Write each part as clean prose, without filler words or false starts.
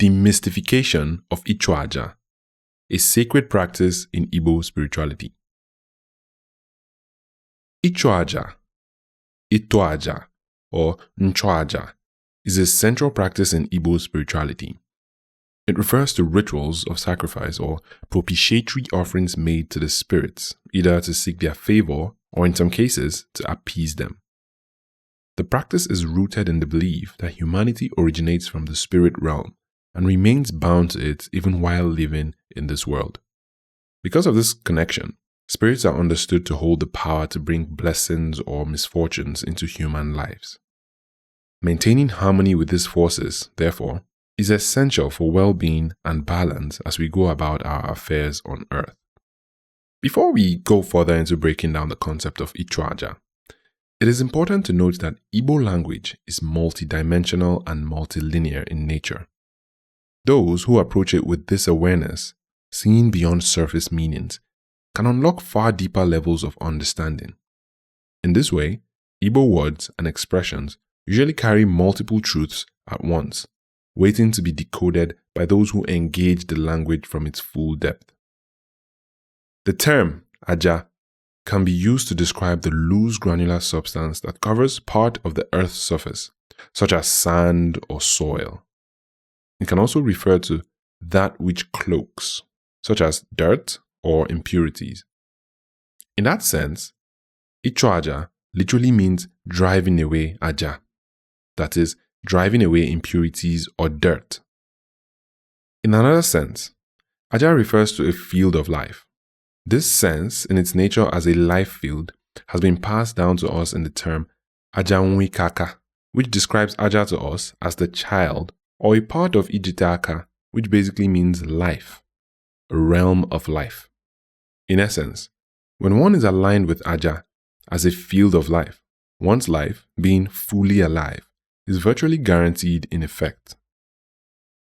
Demystification of Ichu Aja, a sacred practice in Igbo spirituality. Ichu Aja, Itu Aja, or Ncho Aja, is a central practice in Igbo spirituality. It refers to rituals of sacrifice or propitiatory offerings made to the spirits, either to seek their favor or in some cases to appease them. The practice is rooted in the belief that humanity originates from the spirit realm and remains bound to it even while living in this world. Because of this connection, spirits are understood to hold the power to bring blessings or misfortunes into human lives. Maintaining harmony with these forces, therefore, is essential for well-being and balance as we go about our affairs on earth. Before we go further into breaking down the concept of Ichu Aja, it is important to note that Igbo language is multidimensional and multilinear in nature. Those who approach it with this awareness, seeing beyond surface meanings, can unlock far deeper levels of understanding. In this way, Igbo words and expressions usually carry multiple truths at once, waiting to be decoded by those who engage the language from its full depth. The term Aja can be used to describe the loose granular substance that covers part of the earth's surface, such as sand or soil. It can also refer to that which cloaks, such as dirt or impurities. In that sense, Ichu Aja literally means driving away Aja, that is, driving away impurities or dirt. In another sense, Aja refers to a field of life. This sense, in its nature as a life field, has been passed down to us in the term Aja Kaka, which describes Aja to us as the child or a part of Ijitaka, which basically means life, a realm of life. In essence, when one is aligned with Aja as a field of life, one's life, being fully alive, is virtually guaranteed in effect.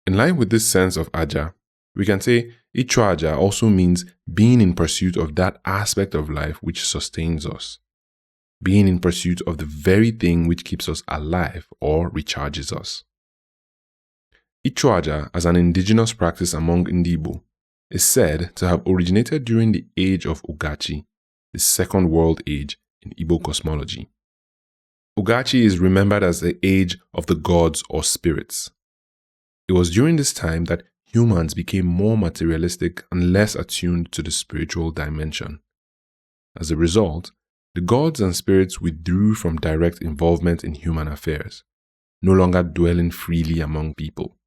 In line with this sense of Aja, we can say Ichu Aja also means being in pursuit of that aspect of life which sustains us, being in pursuit of the very thing which keeps us alive or recharges us. Ichu Aja, as an indigenous practice among Igbo, is said to have originated during the age of Ugachi, the Second World Age in Igbo cosmology. Ugachi is remembered as the age of the gods or spirits. It was during this time that humans became more materialistic and less attuned to the spiritual dimension. As a result, the gods and spirits withdrew from direct involvement in human affairs, no longer dwelling freely among people.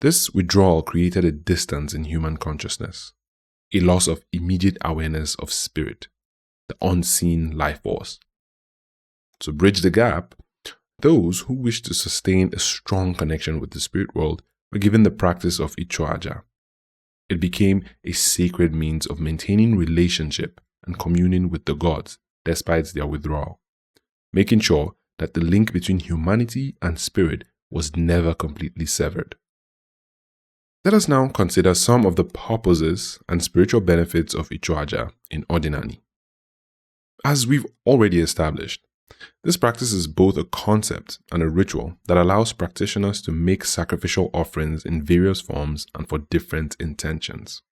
This withdrawal created a distance in human consciousness, a loss of immediate awareness of spirit, the unseen life force. To bridge the gap, those who wished to sustain a strong connection with the spirit world were given the practice of Ichu Aja. It became a sacred means of maintaining relationship and communing with the gods despite their withdrawal, making sure that the link between humanity and spirit was never completely severed. Let us now consider some of the purposes and spiritual benefits of Ichu Aja in Odinani. As we've already established, this practice is both a concept and a ritual that allows practitioners to make sacrificial offerings in various forms and for different intentions.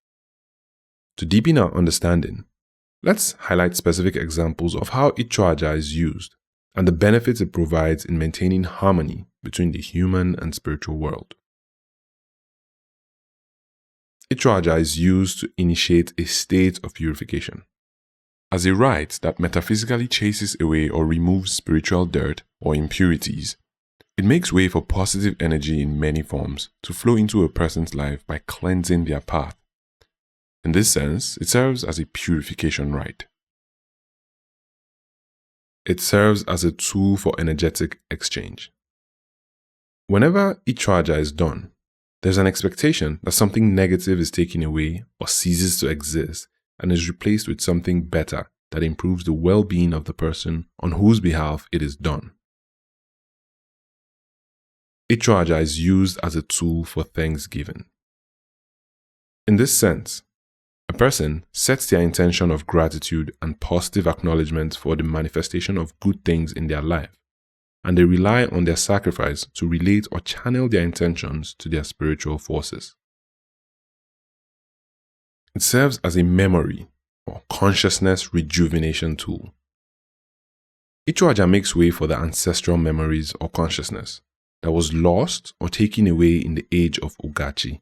To deepen our understanding, let's highlight specific examples of how Ichu Aja is used and the benefits it provides in maintaining harmony between the human and spiritual world. Ichu Aja is used to initiate a state of purification. As a rite that metaphysically chases away or removes spiritual dirt or impurities, it makes way for positive energy in many forms to flow into a person's life by cleansing their path. In this sense, it serves as a purification rite. It serves as a tool for energetic exchange. Whenever Ichu Aja is done, there's an expectation that something negative is taken away or ceases to exist and is replaced with something better that improves the well-being of the person on whose behalf it is done. Ichu Aja is used as a tool for thanksgiving. In this sense, a person sets their intention of gratitude and positive acknowledgement for the manifestation of good things in their life, and they rely on their sacrifice to relate or channel their intentions to their spiritual forces. It serves as a memory or consciousness rejuvenation tool. Ichu Aja makes way for the ancestral memories or consciousness that was lost or taken away in the age of Ugachi,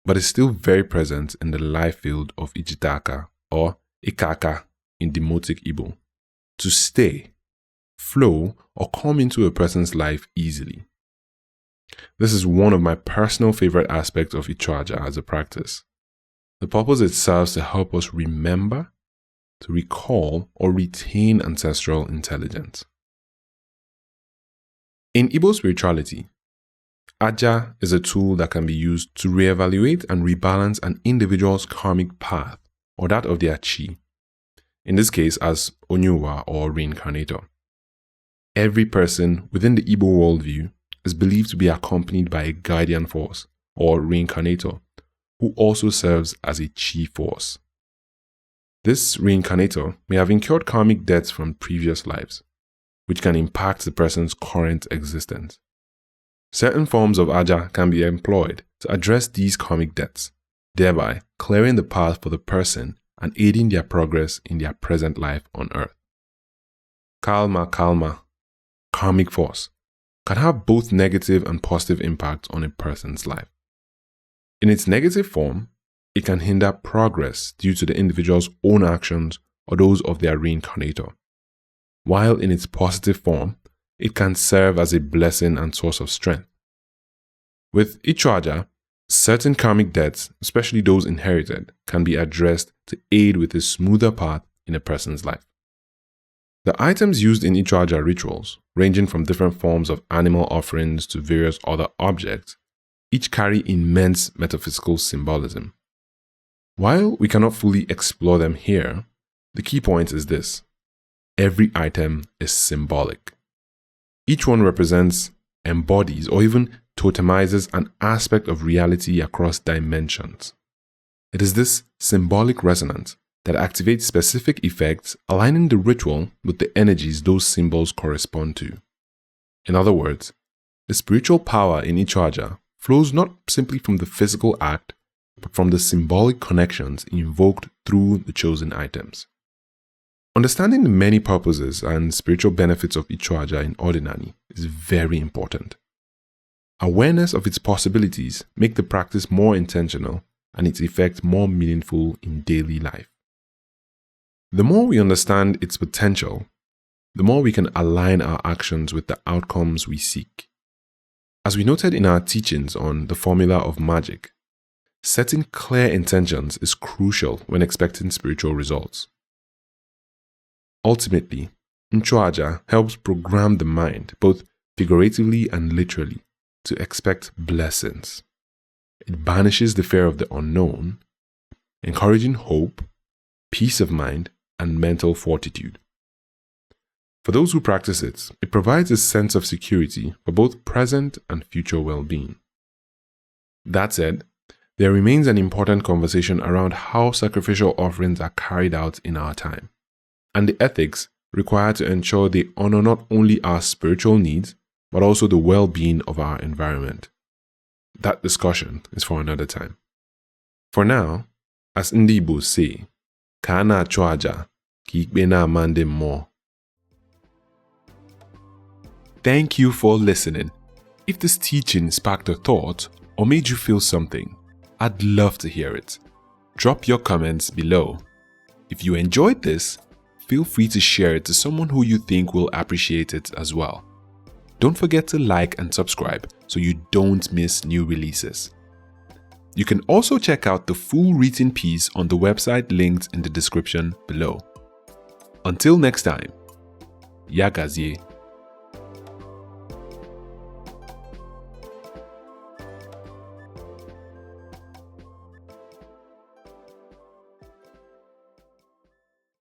but is still very present in the life field of Ijitaka or Ikaka in Demotic Igbo, to stay, flow, or come into a person's life easily. This is one of my personal favorite aspects of Ichu Aja as a practice. The purpose it serves to help us remember, to recall, or retain ancestral intelligence. In Igbo spirituality, Aja is a tool that can be used to reevaluate and rebalance an individual's karmic path or that of their chi, in this case as Onyuwa or reincarnator. Every person within the Igbo worldview is believed to be accompanied by a guardian force or reincarnator who also serves as a chi force. This reincarnator may have incurred karmic debts from previous lives, which can impact the person's current existence. Certain forms of Aja can be employed to address these karmic debts, thereby clearing the path for the person and aiding their progress in their present life on earth. Kalma, karmic force, can have both negative and positive impacts on a person's life. In its negative form, it can hinder progress due to the individual's own actions or those of their reincarnator, while in its positive form, it can serve as a blessing and source of strength. With Ichu Aja, certain karmic debts, especially those inherited, can be addressed to aid with a smoother path in a person's life. The items used in Ichu Aja rituals, ranging from different forms of animal offerings to various other objects, each carry immense metaphysical symbolism. While we cannot fully explore them here, the key point is this: every item is symbolic. Each one represents, embodies, or even totemizes an aspect of reality across dimensions. It is this symbolic resonance that activates specific effects, aligning the ritual with the energies those symbols correspond to. In other words, the spiritual power in Ichu Aja flows not simply from the physical act, but from the symbolic connections invoked through the chosen items. Understanding the many purposes and spiritual benefits of Ichu Aja in Odinani is very important. Awareness of its possibilities make the practice more intentional and its effect more meaningful in daily life. The more we understand its potential, the more we can align our actions with the outcomes we seek. As we noted in our teachings on the formula of magic, setting clear intentions is crucial when expecting spiritual results. Ultimately, Ichu Aja helps program the mind, both figuratively and literally, to expect blessings. It banishes the fear of the unknown, encouraging hope, peace of mind, and mental fortitude. For those who practice it, it provides a sense of security for both present and future well-being. That said, there remains an important conversation around how sacrificial offerings are carried out in our time, and the ethics required to ensure they honor not only our spiritual needs, but also the well-being of our environment. That discussion is for another time. For now, as Ndi Igbo say, ka a na-achụ aja, ka ikpe na-ama ndị mmụọ. Thank you for listening. If this teaching sparked a thought or made you feel something, I'd love to hear it. Drop your comments below. If you enjoyed this, feel free to share it to someone who you think will appreciate it as well. Don't forget to like and subscribe so you don't miss new releases. You can also check out the full written piece on the website linked in the description below. Until next time, Yagazie.